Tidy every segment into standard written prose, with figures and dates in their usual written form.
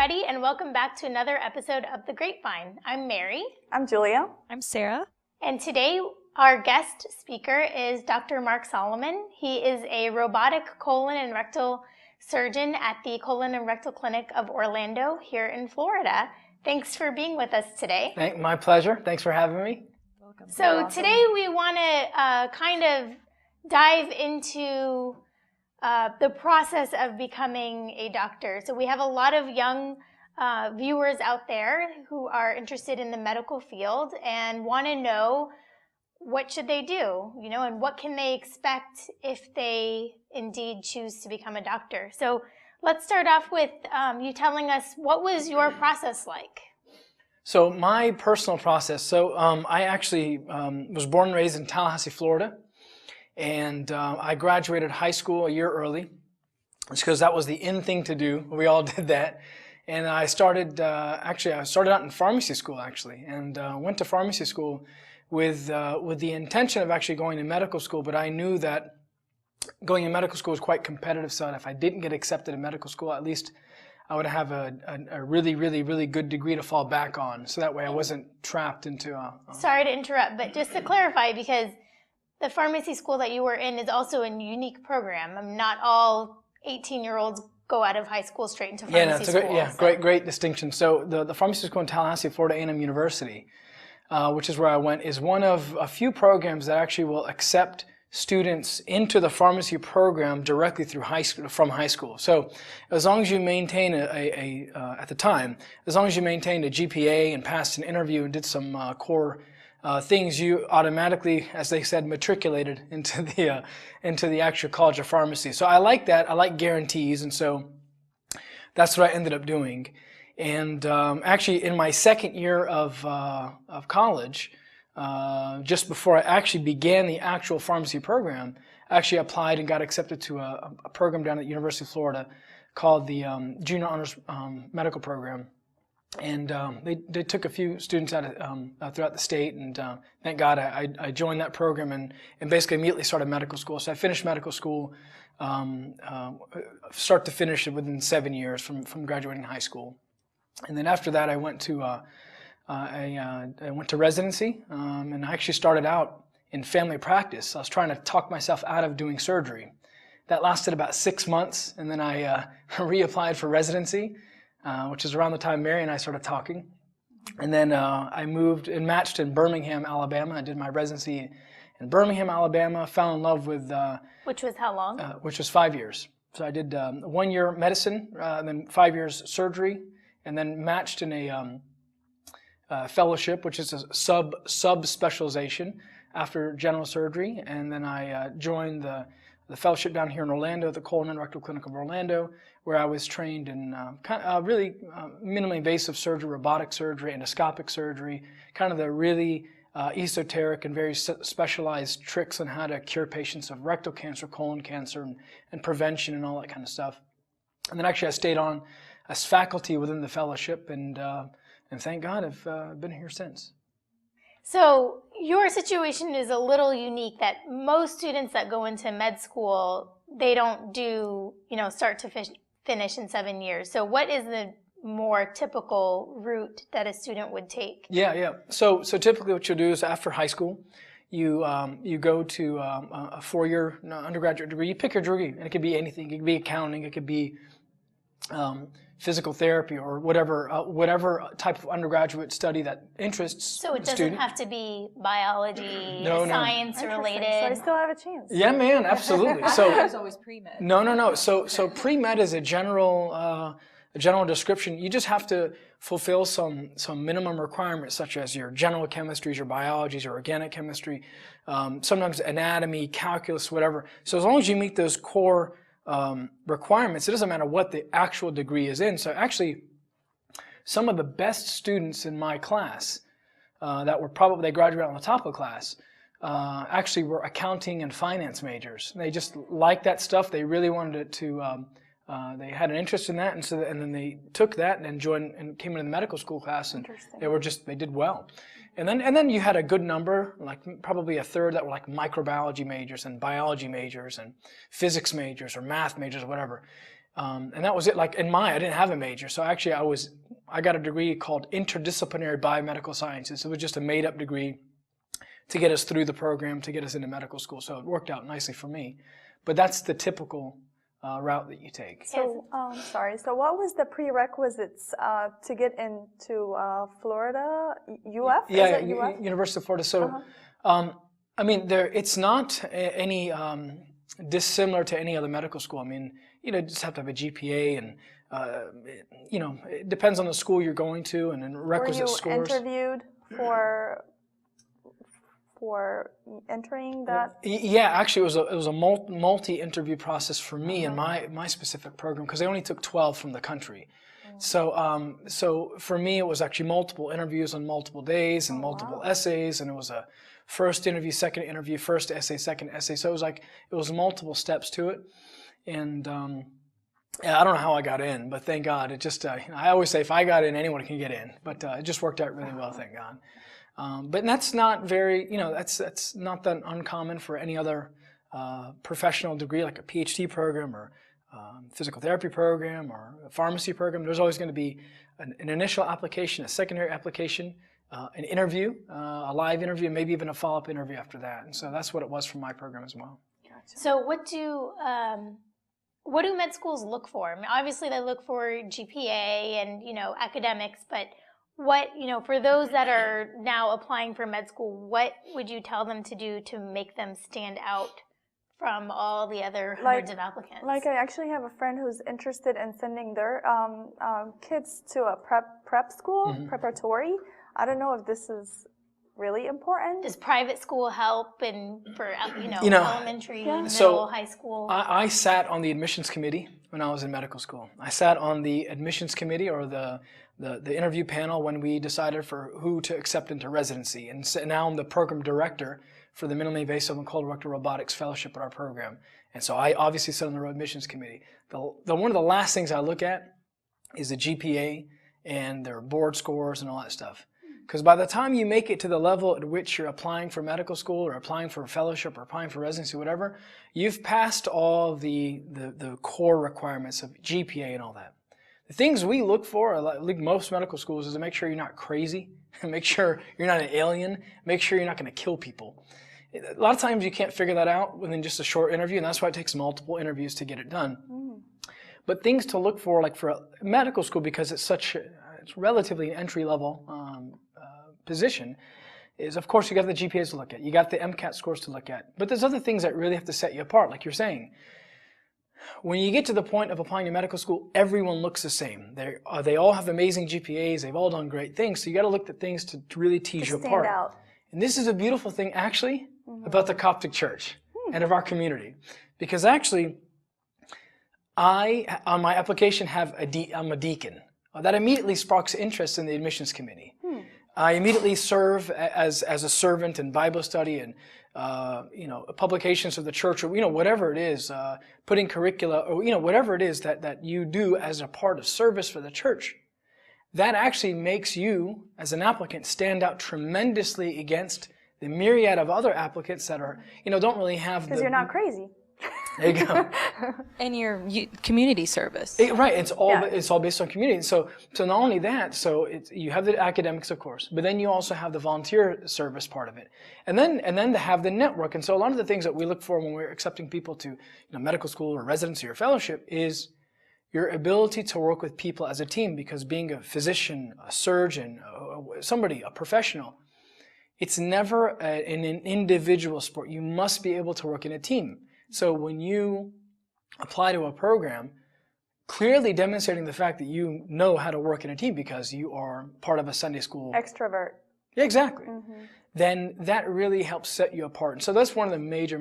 everybody, and welcome back to another episode of The Grapevine. I'm Mary. I'm Julia. I'm Sarah. And today our guest speaker is Dr. Mark Solomon. He is a robotic colon and rectal surgeon at the Colon and Rectal Clinic of Orlando here in Florida. Thanks for being with us today. My pleasure. Thanks for having me. Welcome. So today we want to kind of dive into the process of becoming a doctor. So we have a lot of young viewers out there who are interested in the medical field and want to know what should they do, and what can they expect if they indeed choose to become a doctor. So let's start off with you telling us, what was your process like? So my personal process, I actually was born and raised in Tallahassee, Florida. And I graduated high school a year early. It's because that was the in thing to do. We all did that. And I started, I started out in pharmacy school, actually, and went to pharmacy school with the intention of actually going to medical school. But I knew that going to medical school was quite competitive, so if I didn't get accepted in medical school, at least I would have a really, really, really good degree to fall back on. So that way I wasn't trapped into Sorry to interrupt, but just to clarify, because the pharmacy school that you were in is also a unique program. Not all 18-year-olds go out of high school straight into pharmacy school. Great distinction. So the pharmacy school in Tallahassee, Florida A&M University, which is where I went, is one of a few programs that actually will accept students into the pharmacy program directly through from high school. So as long as you maintain at the time, as long as you maintained a GPA and passed an interview and did some core things, you automatically, as they said, matriculated into the actual College of Pharmacy. So I like that. I like guarantees, and so that's what I ended up doing. And actually, in my second year of college, just before I actually began the actual pharmacy program, I actually applied and got accepted to a program down at the University of Florida called the Junior Honors Medical Program. And they took a few students out throughout the state, and thank God I joined that program and basically immediately started medical school. So I finished medical school, start to finish it within 7 years from graduating high school. And then after that I went to residency, and I actually started out in family practice. I was trying to talk myself out of doing surgery. That lasted about 6 months, and then I reapplied for residency. Which is around the time Mary and I started talking. And then I moved and matched in Birmingham, Alabama. I did my residency in Birmingham, Alabama, fell in love with... which was how long? Which was 5 years. So I did 1 year medicine, and then 5 years surgery, and then matched in a fellowship, which is a sub-specialization after general surgery. And then I joined the fellowship down here in Orlando, the Colon and Rectal Clinic of Orlando, where I was trained in really minimally invasive surgery, robotic surgery, endoscopic surgery, kind of the really esoteric and very specialized tricks on how to cure patients of rectal cancer, colon cancer, and prevention and all that kind of stuff. And then actually I stayed on as faculty within the fellowship, and thank God I've been here since. So your situation is a little unique, that most students that go into med school, they don't do, start to finish in 7 years. So what is the more typical route that a student would take? Yeah. So typically what you'll do is after high school, you go to a 4-year undergraduate degree. You pick your degree, and it could be anything. It could be accounting. It could be physical therapy, or whatever type of undergraduate study that interests the student. So it doesn't have to be biology, science related. So I still have a chance. Yeah, man, absolutely. So it was always pre-med. No. So pre-med is a general description. You just have to fulfill some minimum requirements, such as your general chemistries, your biologies, your organic chemistry, sometimes anatomy, calculus, whatever. So as long as you meet those core requirements, it doesn't matter what the actual degree is in. So actually, some of the best students in my class that were they graduated on the top of the class actually were accounting and finance majors. They just liked that stuff. They really wanted it to. They had an interest in that, and then they took that and joined and came into the medical school class, and they did well. And then you had a good number, like probably a third, that were like microbiology majors and biology majors and physics majors or math majors or whatever. And that was it. Like I didn't have a major, so actually I got a degree called Interdisciplinary Biomedical Sciences. It was just a made-up degree to get us through the program, to get us into medical school. So it worked out nicely for me. But that's the typical route that you take. So, sorry. So, what was the prerequisites to get into Florida, UF? Yeah, Is it UF? University of Florida. So, I mean, it's not any dissimilar to any other medical school. I mean, you just have to have a GPA, and it depends on the school you're going to, and then requisite scores. Were you interviewed for entering that? Yeah, actually, it was a multi-interview process for me in my specific program, because they only took 12 from the country. So for me, it was actually multiple interviews on multiple days and multiple essays, and it was a first interview, second interview, first essay, second essay. So it was multiple steps to it, and I don't know how I got in, but thank God. It just I always say if I got in, anyone can get in. But it just worked out really well, thank God. But that's not very, that's not that uncommon for any other professional degree, like a PhD program or physical therapy program or a pharmacy program. There's always going to be an initial application, a secondary application, an interview, a live interview, and maybe even a follow-up interview after that. And so that's what it was for my program as well. Gotcha. So what do med schools look for? I mean, obviously they look for GPA and, academics, but what, for those that are now applying for med school, what would you tell them to do to make them stand out from all the other hundreds of applicants? Like, I actually have a friend who's interested in sending their kids to a prep school, preparatory. I don't know if this is really important. Does private school help for elementary, middle, high school? I sat on the admissions committee when I was in medical school. I sat on the admissions committee, or the interview panel, when we decided for who to accept into residency. And so now I'm the program director for the minimally invasive and colorectal robotics fellowship at our program. And so I obviously sit on the admissions committee. One of the last things I look at is the GPA and their board scores and all that stuff. Because by the time you make it to the level at which you're applying for medical school or applying for a fellowship or applying for residency, whatever, you've passed all the core requirements of GPA and all that. The things we look for, like most medical schools, is to make sure you're not crazy, make sure you're not an alien, make sure you're not going to kill people. A lot of times you can't figure that out within just a short interview, and that's why it takes multiple interviews to get it done. But things to look for, like for a medical school, because it's relatively an entry-level position, is of course you got the GPAs to look at, you got the MCAT scores to look at, but there's other things that really have to set you apart, like you're saying. When you get to the point of applying to medical school, everyone looks the same. They all have amazing GPAs, they've all done great things, so you got to look at things to really tease you apart. Out. And this is a beautiful thing, actually, about the Coptic Church and of our community, because actually, on my application, I'm a deacon. That immediately sparks interest in the admissions committee. I immediately serve as a servant in Bible study and publications of the church, or whatever it is, putting curricula, or whatever it is that you do as a part of service for the church. That actually makes you, as an applicant, stand out tremendously against the myriad of other applicants that are, don't really have. Because you're not crazy. There you go. And your community service. Right, it's all based on community. So not only that, you have the academics, of course, but then you also have the volunteer service part of it, and then to have the network. And so a lot of the things that we look for when we're accepting people to medical school or residency or fellowship is your ability to work with people as a team. Because being a physician, a surgeon, a professional, it's never an individual sport. You must be able to work in a team. So when you apply to a program, clearly demonstrating the fact that you know how to work in a team because you are part of a Sunday school. Extrovert. Yeah, exactly. Then that really helps set you apart. And so that's one of the major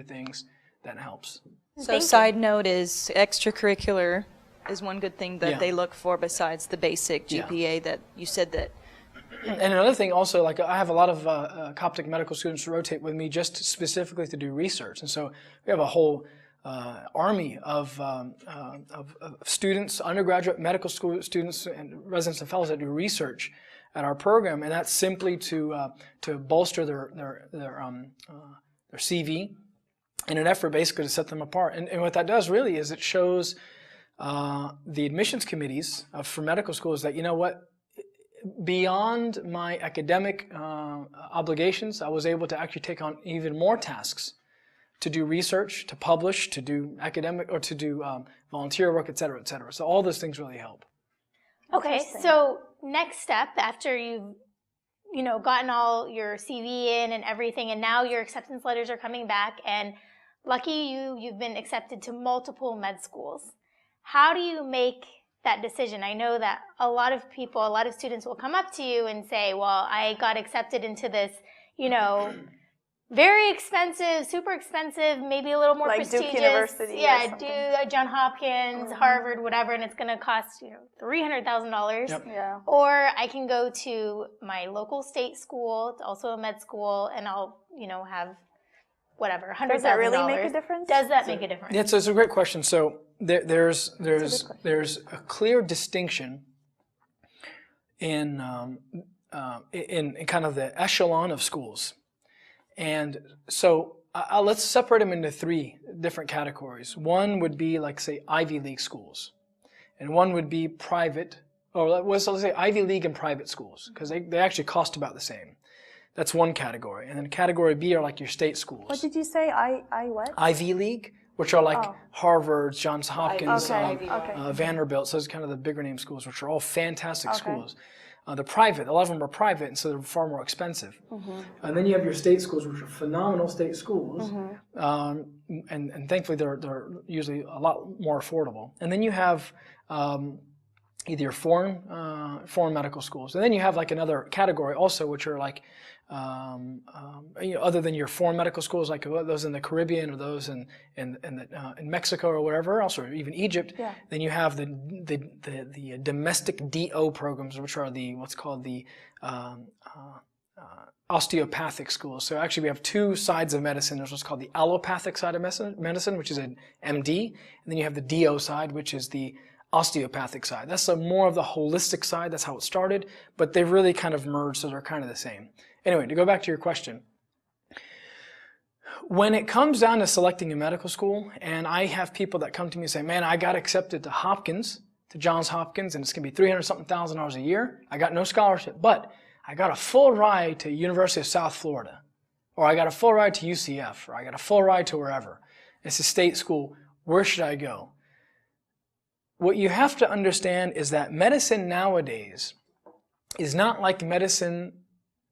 things that helps. So side note is extracurricular is one good thing that they look for besides the basic GPA that you said that. And another thing also, like I have a lot of Coptic medical students rotate with me just specifically to do research. And so we have a whole army of students, undergraduate medical school students and residents and fellows that do research at our program. And that's simply to bolster their CV in an effort basically to set them apart. And what that does really is it shows the admissions committees for medical schools that, you know what, beyond my academic obligations, I was able to actually take on even more tasks to do research, to publish, to do academic, or to do volunteer work, et cetera, et cetera. So all those things really help. Okay, so next step after you've gotten all your CV in and everything, and now your acceptance letters are coming back, and lucky you've been accepted to multiple med schools. How do you make that decision? I know that a lot of students will come up to you and say, well, I got accepted into this, very expensive, super expensive, maybe a little more like prestigious. Duke University. Yeah, Duke, Johns Hopkins, Harvard, whatever, and it's going to cost, $300,000. Yep. Yeah. Or I can go to my local state school, it's also a med school, and I'll, have whatever, $100,000. Does that really make a difference? Does that make a difference? Yeah, so it's a great question. So there's a clear distinction in kind of the echelon of schools. And so let's separate them into three different categories. One would be like, say, Ivy League schools. And one would be private, or let's say Ivy League and private schools, because they actually cost about the same. That's one category. And then category B are like your state schools. What did you say? What? Ivy League, which are like Harvard, Johns Hopkins, Vanderbilt. So those are kind of the bigger name schools, which are all fantastic schools. They're private. A lot of them are private, and so they're far more expensive. And then you have your state schools, which are phenomenal state schools, and thankfully they're usually a lot more affordable. And then you have either your foreign medical schools, and then you have like another category also, which are like other than your foreign medical schools, like those in the Caribbean or those in Mexico or wherever else, or even Egypt. Yeah. Then you have the domestic DO programs, which are what's called the osteopathic schools. So actually we have two sides of medicine. There's what's called the allopathic side of medicine, which is an MD, and then you have the DO side, which is the osteopathic side. That's more of the holistic side. That's how it started, but they really kind of merged, so they're kind of the same. Anyway, to go back to your question, when it comes down to selecting a medical school, and I have people that come to me and say, man, I got accepted to Hopkins, to Johns Hopkins, and it's going to be $300-something thousand a year. I got no scholarship, but I got a full ride to University of South Florida, or I got a full ride to UCF, or I got a full ride to wherever. It's a state school. Where should I go? What you have to understand is that medicine nowadays is not like medicine,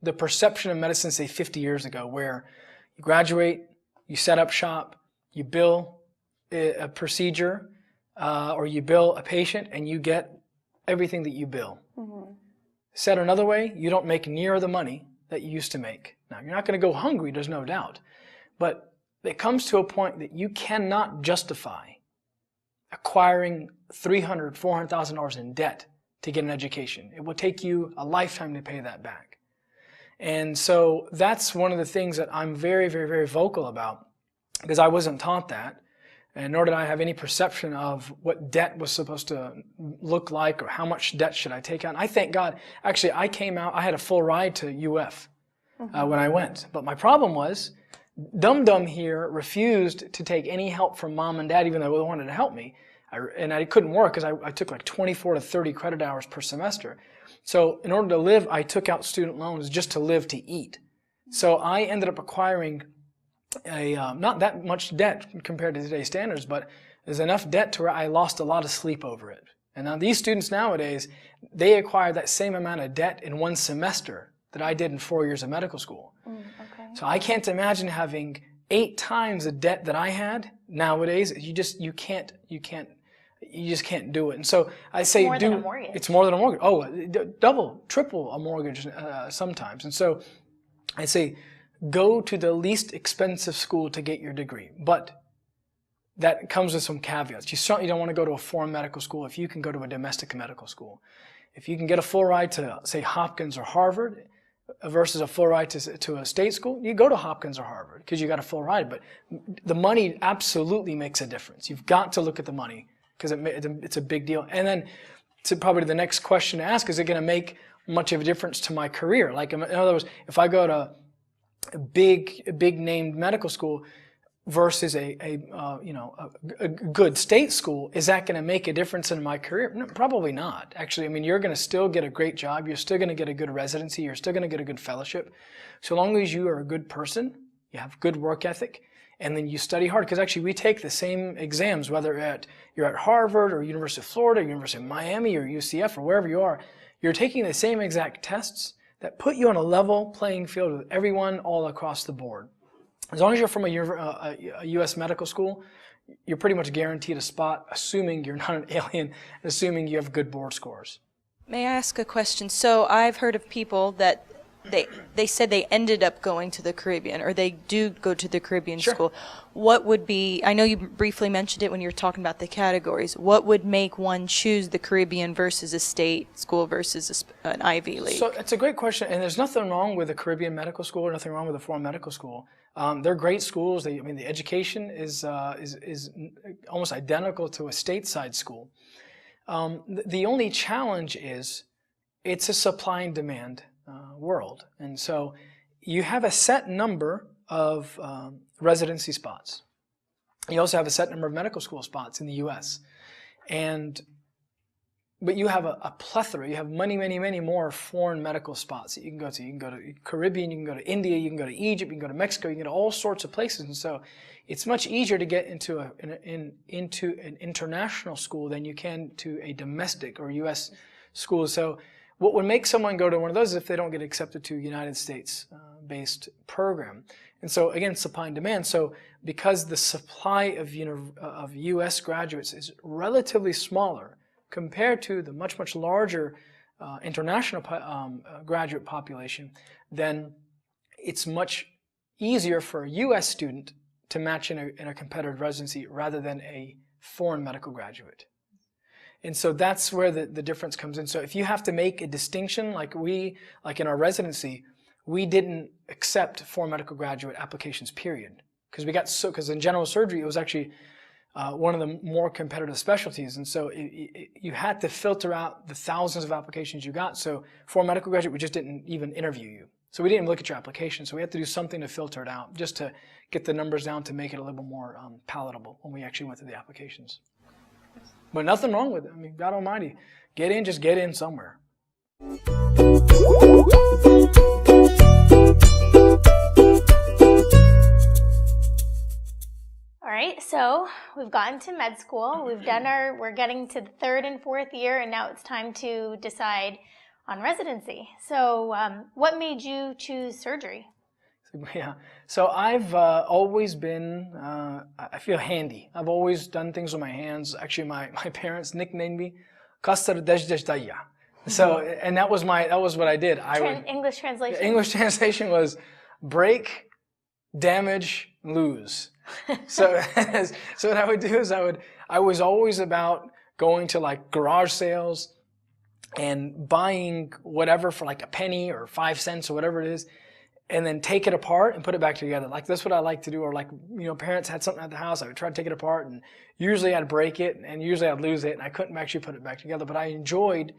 the perception of medicine, say 50 years ago, where you graduate, you set up shop, you bill a procedure, or you bill a patient, and you get everything that you bill. Said another way, you don't make near the money that you used to make. Now, you're not going to go hungry, there's no doubt. But it comes to a point that you cannot justify acquiring $300,000, $400,000 in debt to get an education. It will take you a lifetime to pay that back. And so that's one of the things that I'm very, very, very vocal about, because I wasn't taught that, and nor did I have any perception of what debt was supposed to look like or how much debt should I take out. And I thank God, actually I came out, I had a full ride to UF when I went. But my problem was, Dum-Dum here refused to take any help from mom and dad, even though they wanted to help me. And I couldn't work because I took like 24 to 30 credit hours per semester. So in order to live, I took out student loans just to live, to eat. So I ended up acquiring not that much debt compared to today's standards, but there's enough debt to where I lost a lot of sleep over it. And now these students nowadays, they acquire that same amount of debt in one semester that I did in 4 years of medical school. So I can't imagine having 8 times the debt that I had nowadays. You just can't do it. And so I say, it's more than a mortgage. Oh, double, triple a mortgage sometimes. And so I say, go to the least expensive school to get your degree. But that comes with some caveats. You certainly don't want to go to a foreign medical school if you can go to a domestic medical school. If you can get a full ride to, say, Hopkins or Harvard versus a full ride to a state school, you go to Hopkins or Harvard because you got a full ride. But the money absolutely makes a difference. You've got to look at the money because it's a big deal. And then probably the next question to ask, is it going to make much of a difference to my career? Like, in other words, if I go to a big named medical school versus a good state school, is that going to make a difference in my career? No, probably not. Actually, I mean, you're going to still get a great job. You're still going to get a good residency. You're still going to get a good fellowship. So long as you are a good person, you have good work ethic, and then you study hard. Because actually, we take the same exams, whether you're at Harvard or University of Florida, University of Miami or UCF or wherever you are. You're taking the same exact tests that put you on a level playing field with everyone all across the board. As long as you're from a U.S. medical school, you're pretty much guaranteed a spot, assuming you're not an alien, and assuming you have good board scores. May I ask a question? So I've heard of people that they said they ended up going to the Caribbean, or they do go to the Caribbean Sure. school. What would be, I know you briefly mentioned it when you were talking about the categories, what would make one choose the Caribbean versus a state school versus an Ivy League? So it's a great question, and there's nothing wrong with a Caribbean medical school or nothing wrong with a foreign medical school. They're great schools. I mean, the education is almost identical to a stateside school. The only challenge is it's a supply and demand world. And so you have a set number of residency spots. You also have a set number of medical school spots in the U.S. But you have a plethora. You have many, many, many more foreign medical spots that you can go to. You can go to Caribbean, you can go to India, you can go to Egypt, you can go to Mexico, you can go to all sorts of places. And so it's much easier to get into an international school than you can to a domestic or U.S. school. So what would make someone go to one of those is if they don't get accepted to a United States-based program. And so, again, supply and demand. So because the supply of U.S. graduates is relatively smaller compared to the much, much larger international graduate population, then it's much easier for a U.S. student to match in a competitive residency rather than a foreign medical graduate. And so that's where the difference comes in. So if you have to make a distinction, like in our residency, we didn't accept foreign medical graduate applications, period. Because in general surgery, it was actually one of the more competitive specialties. And so you had to filter out the thousands of applications you got. So foreign medical graduate, we just didn't even interview you. So we didn't even look at your application. So we had to do something to filter it out, just to get the numbers down to make it a little more palatable when we actually went through the applications. But nothing wrong with it. I mean, God Almighty, get in, just get in somewhere. All right, so we've gotten to med school. We're getting to the third and fourth year, and now it's time to decide on residency. So what made you choose surgery? Yeah, so I've always been, I feel handy. I've always done things with my hands. Actually, my parents nicknamed me Kastar Dejdejdaya. So, and that was what I did. English translation? The English translation was break, damage, lose. So what I would do is I was always about going to like garage sales and buying whatever for like a penny or 5 cents or whatever it is, and then take it apart and put it back together. Like that's what I like to do. Or like, parents had something at the house, I would try to take it apart, and usually I'd break it and usually I'd lose it and I couldn't actually put it back together. But I enjoyed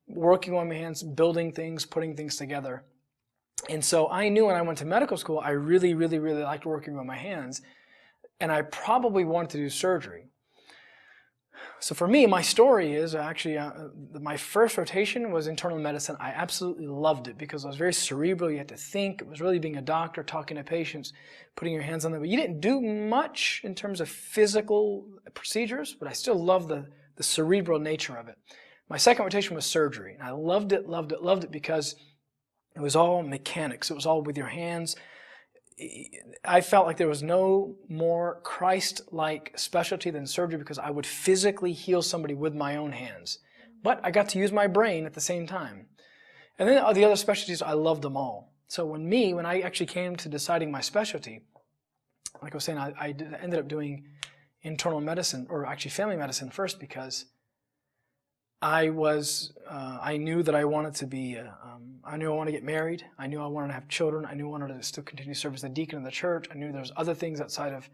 working on my hands, building things, putting things together. And so I knew when I went to medical school, I really, really, really liked working with my hands, and I probably wanted to do surgery. So for me, my story is actually my first rotation was internal medicine. I absolutely loved it because I was very cerebral. You had to think. It was really being a doctor, talking to patients, putting your hands on them. But you didn't do much in terms of physical procedures, but I still loved the cerebral nature of it. My second rotation was surgery, and I loved it, loved it, loved it because it was all mechanics. It was all with your hands. I felt like there was no more Christ-like specialty than surgery because I would physically heal somebody with my own hands. But I got to use my brain at the same time. And then the other specialties, I loved them all. So when I actually came to deciding my specialty, like I was saying, I ended up doing internal medicine, or actually family medicine first, because I knew that I wanted to be, I knew I wanted to get married. I knew I wanted to have children. I knew I wanted to still continue to serve as a deacon in the church. I knew there was other things outside of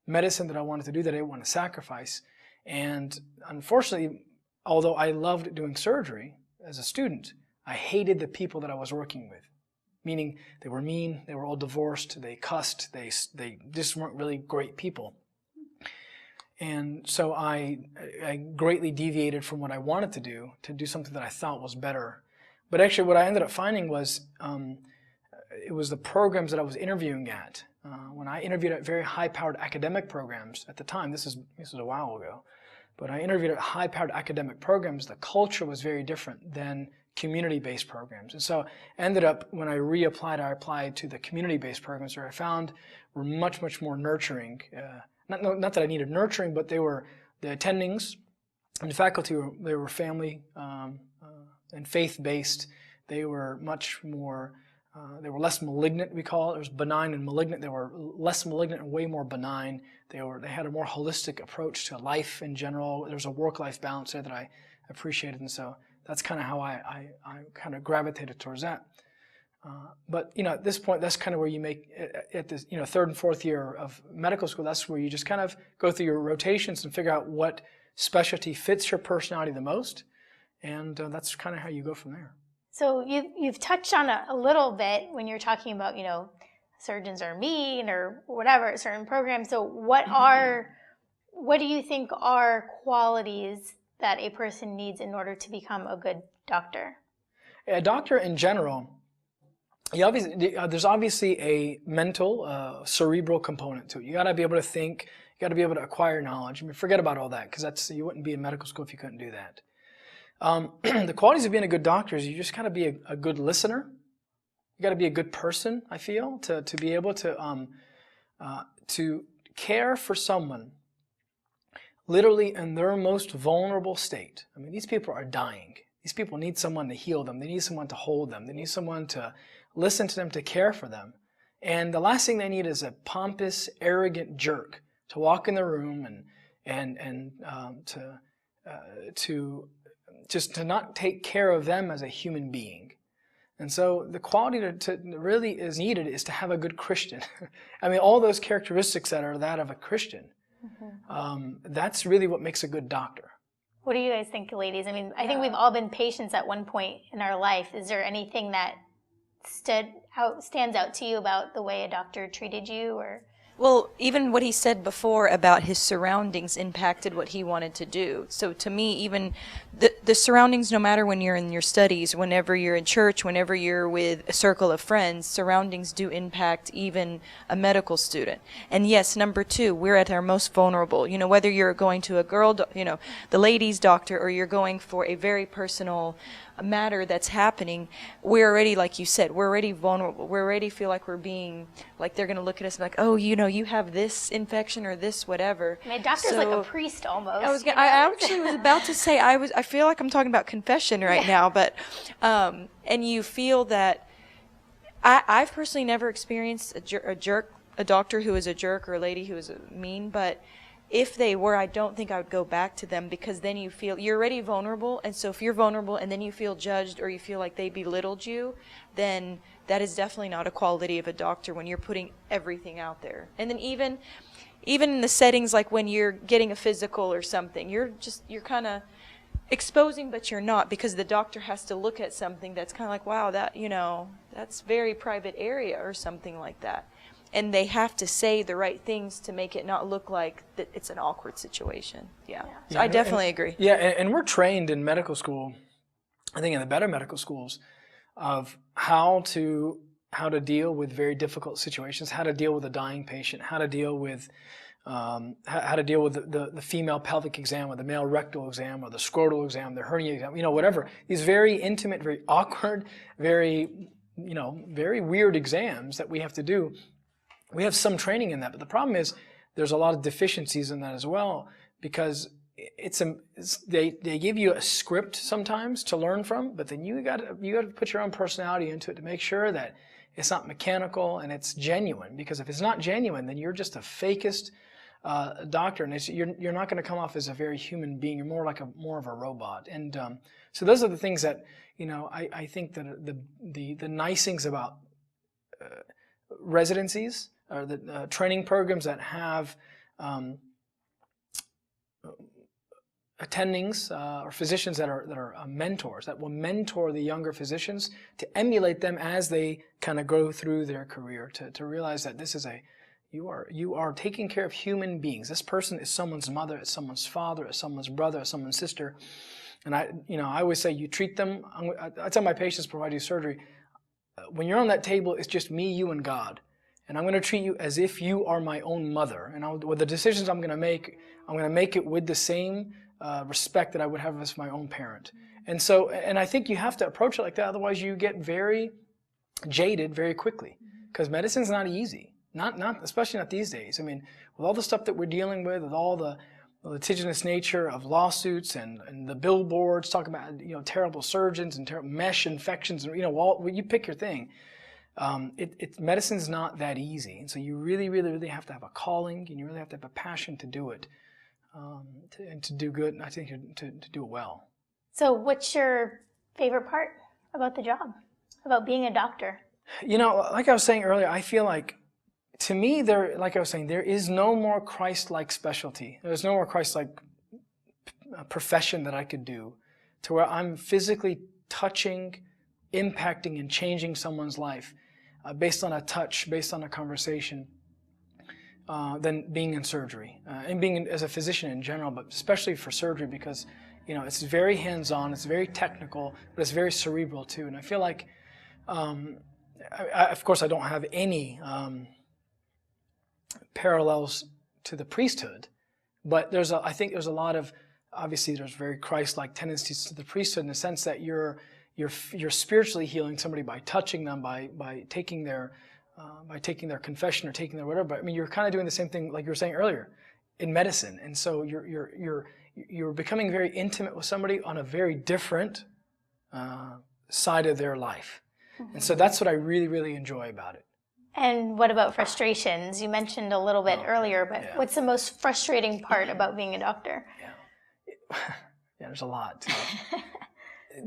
medicine that I wanted to do that I didn't want to sacrifice. And unfortunately, although I loved doing surgery as a student, I hated the people that I was working with. meaning they were mean, they were all divorced, they cussed, they just weren't really great people. And so I greatly deviated from what I wanted to do something that I thought was better. But actually what I ended up finding was it was the programs that I was interviewing at. When I interviewed at very high-powered academic programs at the time, this is a while ago, but I interviewed at high-powered academic programs, the culture was very different than community-based programs. And so I ended up, when I reapplied, I applied to the community-based programs where I found were much, much more nurturing. Not that I needed nurturing, but the attendings and the faculty, they were family and faith-based. They were much more, they were less malignant, we call it. There was benign and malignant. They were less malignant and way more benign. They had a more holistic approach to life in general. There was a work-life balance there that I appreciated, and so that's kind of how I kind of gravitated towards that. But at this point, that's kind of where you make, at this third and fourth year of medical school, that's where you just kind of go through your rotations and figure out what specialty fits your personality the most, and that's kind of how you go from there. So you've touched on a little bit when you're talking about surgeons are mean or whatever, certain programs. So what do you think are qualities that a person needs in order to become a good doctor? A doctor in general, there's obviously a mental, cerebral component to it. You got to be able to think. You got to be able to acquire knowledge. I mean, forget about all that, because you wouldn't be in medical school if you couldn't do that. The qualities of being a good doctor is you just got to be a good listener. You got to be a good person, I feel, to be able to care for someone literally in their most vulnerable state. I mean, these people are dying. These people need someone to heal them. They need someone to hold them. They need someone to listen to them, to care for them. And the last thing they need is a pompous, arrogant jerk to walk in the room and to not take care of them as a human being. And so the quality to really is needed is to have a good Christian. I mean, all those characteristics that are that of a Christian, that's really what makes a good doctor. What do you guys think, ladies? I mean, I think we've all been patients at one point in our life. Is there anything that stands out to you about the way a doctor treated you, or? Well, even what he said before about his surroundings impacted what he wanted to do. So to me, even the surroundings, no matter when you're in your studies, whenever you're in church, whenever you're with a circle of friends, surroundings do impact even a medical student. And yes, number two, we're at our most vulnerable. Whether you're going to a girl, the ladies' doctor, or you're going for a very personal matter that's happening, we're already, like you said, we're already vulnerable. We already feel like we're being, like they're going to look at us like, oh, you have this infection or this whatever. I mean, a doctor's like a priest almost. I actually was about to say, I feel like I'm talking about confession right now, but, and you feel that, I've personally never experienced a doctor who is a jerk or a lady who is mean, but if they were, I don't think I would go back to them, because then you feel you're already vulnerable, and so if you're vulnerable and then you feel judged or you feel like they belittled you, then that is definitely not a quality of a doctor when you're putting everything out there. And then even in the settings like when you're getting a physical or something, you're kind of exposing, but you're not, because the doctor has to look at something that's kind of like, wow, that's very private area or something like that. And they have to say the right things to make it not look like that it's an awkward situation. Yeah. So I definitely agree. Yeah, and we're trained in medical school, I think in the better medical schools, of how to deal with very difficult situations, how to deal with a dying patient, how to deal with the female pelvic exam or the male rectal exam or the scrotal exam, the hernia exam, whatever. These very intimate, very awkward, very weird exams that we have to do. We have some training in that, but the problem is there's a lot of deficiencies in that as well, because they give you a script sometimes to learn from, but then you got to put your own personality into it to make sure that it's not mechanical and it's genuine. Because if it's not genuine, then you're just a fakest doctor, and you're not going to come off as a very human being. You're more of a robot. And so those are the things that I think that the nice things about residencies, or the training programs that have attendings or physicians that are mentors, that will mentor the younger physicians to emulate them as they kind of go through their career, to realize that this is you are taking care of human beings. This person is someone's mother, is someone's father, is someone's brother, is someone's sister. And I always say you treat them. I tell my patients before I do surgery, when you're on that table, it's just me, you, and God. And I'm going to treat you as if you are my own mother. And with the decisions I'm going to make it with the same respect that I would have as my own parent. And I think you have to approach it like that. Otherwise, you get very jaded very quickly, because medicine's not easy. Especially not these days. I mean, with all the stuff that we're dealing with all the litigious nature of lawsuits and the billboards talking about terrible surgeons and terrible mesh infections and you pick your thing. Medicine's not that easy, and so you really, really, really have to have a calling, and you really have to have a passion to do it, and to do good. And I think to do it well. So, what's your favorite part about the job, about being a doctor? Like I was saying earlier, I feel like, to me, like I was saying, there is no more Christ-like specialty. There's no more Christ-like profession that I could do, to where I'm physically touching, impacting, and changing someone's life based on a touch, based on a conversation, than being in surgery and being as a physician in general, but especially for surgery, because it's very hands-on, it's very technical, but it's very cerebral too. And I feel like, of course, I don't have any parallels to the priesthood, but I think there's a lot of, obviously there's very Christ-like tendencies to the priesthood in the sense that you're spiritually healing somebody by touching them, by taking their confession or taking their whatever. But I mean, you're kind of doing the same thing, like you were saying earlier, in medicine. And so you're becoming very intimate with somebody on a very different side of their life. Mm-hmm. And so that's what I really, really enjoy about it. And what about frustrations? You mentioned a little bit earlier, but what's the most frustrating part about being a doctor? Yeah, there's a lot.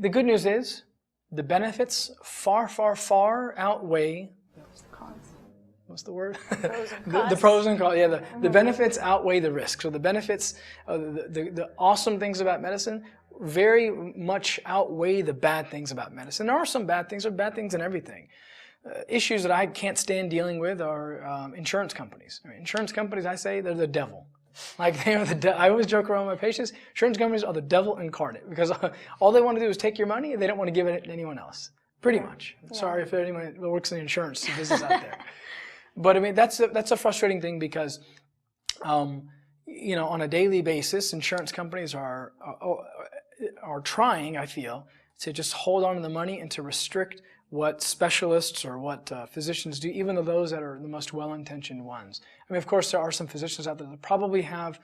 The good news is the benefits far, far, far outweigh the cons. What's the word? Pros and cons. The pros and cons. Yeah, the benefits outweigh the risks. So the benefits, the awesome things about medicine very much outweigh the bad things about medicine. There are some bad things. There are bad things in everything. Issues that I can't stand dealing with are insurance companies. I mean, insurance companies, I say, they're the devil. Like they are I always joke around with my patients, insurance companies are the devil incarnate, because all they want to do is take your money and they don't want to give it to anyone else. Pretty much. Yeah. Sorry if anyone works in the insurance business out there. But I mean, that's a frustrating thing, because on a daily basis, insurance companies are trying, I feel, to just hold on to the money and to restrict what specialists or what physicians do, even though those that are the most well-intentioned ones. I mean, of course, there are some physicians out there that probably have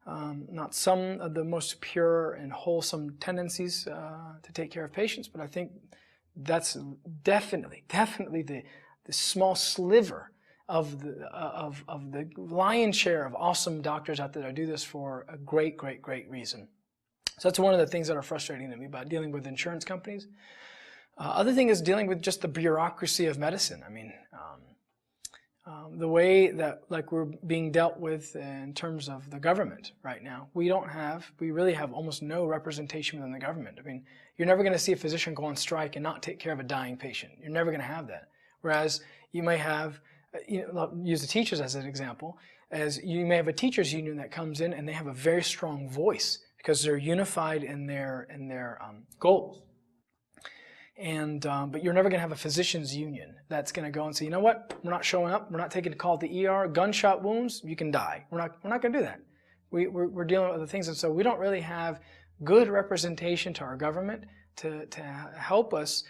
not some of the most pure and wholesome tendencies to take care of patients, but I think that's definitely the small sliver of the lion's share of awesome doctors out there that do this for a great, great, great reason. So that's one of the things that are frustrating to me about dealing with insurance companies. Other thing is dealing with just the bureaucracy of medicine. I mean, the way that we're being dealt with in terms of the government right now, we really have almost no representation within the government. I mean, you're never going to see a physician go on strike and not take care of a dying patient. You're never going to have that. Whereas you may have, I'll use the teachers as an example, as you may have a teachers union that comes in and they have a very strong voice because they're unified in their goals. And but you're never going to have a physicians union that's going to go and say, you know what, we're not showing up, we're not taking a call at the ER, gunshot wounds, you can die. We're not going to do that. We're dealing with other things, and so we don't really have good representation to our government to help us,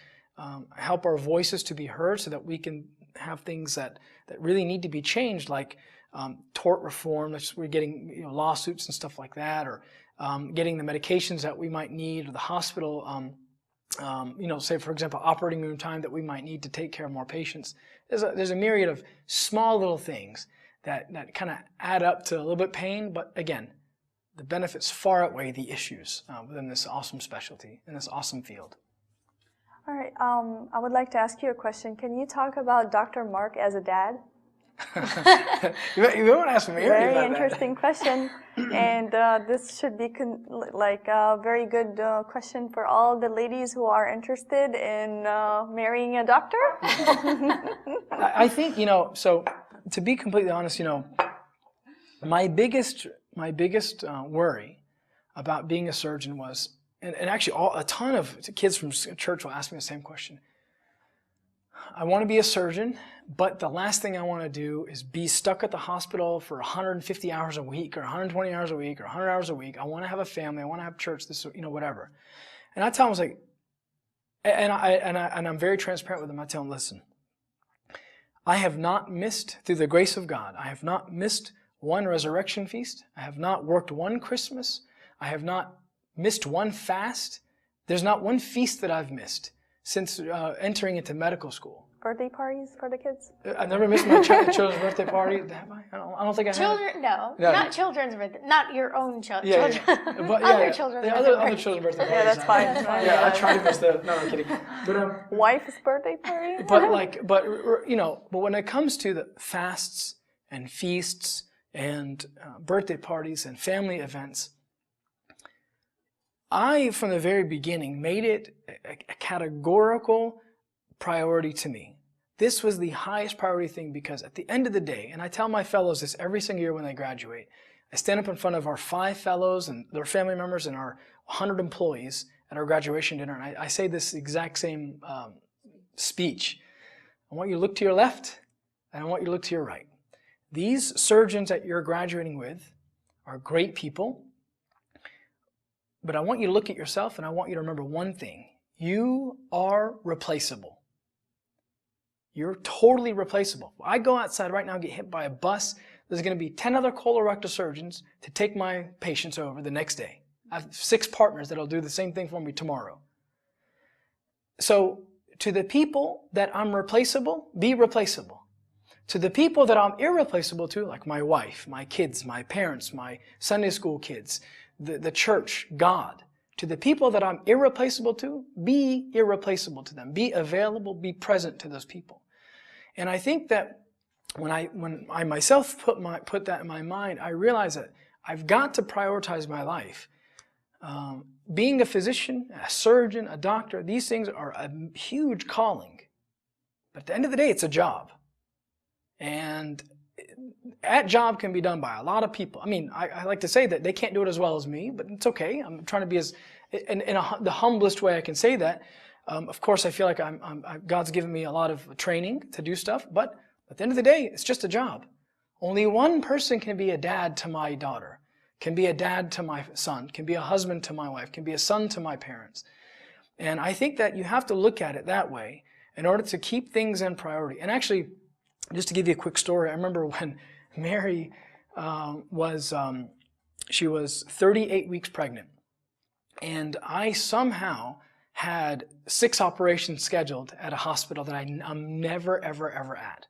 help our voices to be heard, so that we can have things that really need to be changed, like tort reform. We're getting lawsuits and stuff like that, or getting the medications that we might need, or the hospital. Say for example, operating room time that we might need to take care of more patients. There's a myriad of small little things that kind of add up to a little bit pain, but again, the benefits far outweigh the issues within this awesome specialty, in this awesome field. All right, I would like to ask you a question. Can you talk about Dr. Mark as a dad? You want to ask Mary Very about interesting question, and this should be like a very good question for all the ladies who are interested in marrying a doctor. I think, so to be completely honest, my biggest worry about being a surgeon was, and actually a ton of kids from church will ask me the same question. I want to be a surgeon, but the last thing I want to do is be stuck at the hospital for 150 hours a week or 120 hours a week or 100 hours a week. I want to have a family. I want to have church, whatever. And I tell them, I was like, and I'm very transparent with them. I tell them, listen, I have not missed, through the grace of God, I have not missed one resurrection feast. I have not worked one Christmas. I have not missed one fast. There's not one feast that I've missed since entering into medical school. Birthday parties for the kids? I've never missed my children's birthday party. Have I? I don't think I have. Children, no, not children's birthday, not your own children. But, other children's birthday other parties. children's birthday parties. Yeah, that's fine. Yeah, I try to miss the. No, I'm kidding. But wife's birthday party? but when it comes to the fasts and feasts and birthday parties and family events, I, from the very beginning, made it a categorical priority to me. This was the highest priority thing because at the end of the day, and I tell my fellows this every single year when they graduate, I stand up in front of our 5 fellows and their family members and our 100 employees at our graduation dinner, and I say this exact same speech. I want you to look to your left, and I want you to look to your right. These surgeons that you're graduating with are great people, but I want you to look at yourself and I want you to remember one thing. You are replaceable. You're totally replaceable. I go outside right now and get hit by a bus. There's going to be 10 other colorectal surgeons to take my patients over the next day. I have 6 partners that'll do the same thing for me tomorrow. So to the people that I'm replaceable, be replaceable. To the people that I'm irreplaceable to, like my wife, my kids, my parents, my Sunday school kids, the church, God. To the people that I'm irreplaceable to, be irreplaceable to them. Be available, be present to those people. And I think that when I myself put that in my mind, I realized that I've got to prioritize my life. Being a physician, a surgeon, a doctor, these things are a huge calling. But at the end of the day, it's a job. And that job can be done by a lot of people. I mean, I like to say that they can't do it as well as me, but it's okay. I'm trying to be the humblest way I can say that. Of course, I feel like God's given me a lot of training to do stuff, but at the end of the day, it's just a job. Only one person can be a dad to my daughter, can be a dad to my son, can be a husband to my wife, can be a son to my parents. And I think that you have to look at it that way in order to keep things in priority. And actually, just to give you a quick story, I remember when Mary she was 38 weeks pregnant, and I somehow had 6 operations scheduled at a hospital that I'm never, ever at.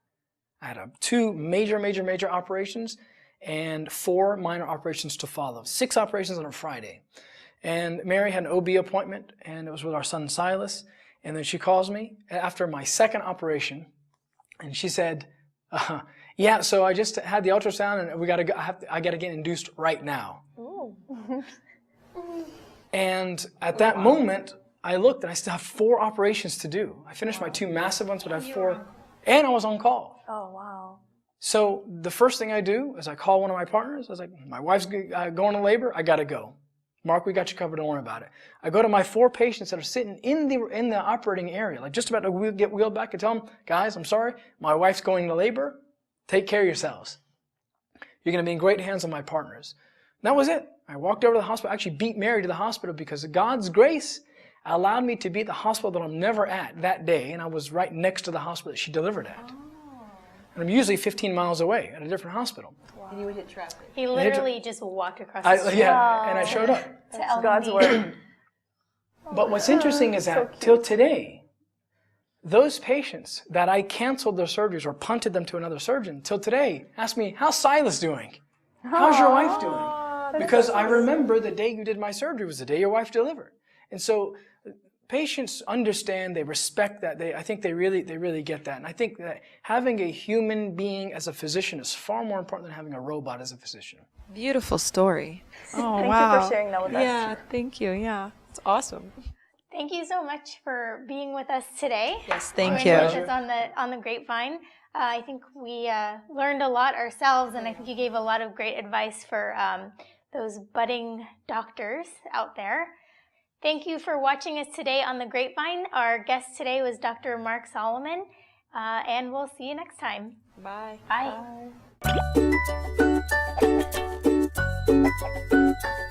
I had 2 major operations and 4 minor operations to follow. 6 operations on a Friday. And Mary had an OB appointment, and it was with our son Silas. And then she calls me after my 2nd operation, and she said, yeah, so I just had the ultrasound, and I gotta get induced right now. Ooh. And at that moment, I looked, and I still have 4 operations to do. I finished my 2 massive ones, but I have 4, and I was on call. Oh, wow. So the first thing I do is I call one of my partners. I was like, my wife's going to labor. I got to go. Mark, we got you covered. Don't worry about it. I go to my 4 patients that are sitting in the operating area, like just about to get wheeled back, and tell them, guys, I'm sorry, my wife's going to labor. Take care of yourselves. You're going to be in great hands of my partners. And that was it. I walked over to the hospital. I actually beat Mary to the hospital because of God's grace allowed me to be at the hospital that I'm never at that day, and I was right next to the hospital that she delivered at. And I'm usually 15 miles away at a different hospital. Wow. And you would hit traffic. He literally just walked across the street. Yeah, and I showed up. It's God's word. But what's interesting is that till today, those patients that I canceled their surgeries or punted them to another surgeon, till today, ask me, how's Silas doing? How's your wife doing? Because I remember the day you did my surgery was the day your wife delivered. And so patients understand, they respect that. I think they really get that. And I think that having a human being as a physician is far more important than having a robot as a physician. Beautiful story. Oh, Thank wow. you for sharing that with us. Yeah, thank you. Yeah, it's awesome. Thank you so much for being with us today. Yes, thank Being you. with us on the Grapevine. I think we learned a lot ourselves, and I think you gave a lot of great advice for those budding doctors out there. Thank you for watching us today on the Grapevine. Our guest today was Dr. Mark Solomon, and we'll see you next time. Bye. Bye. Bye.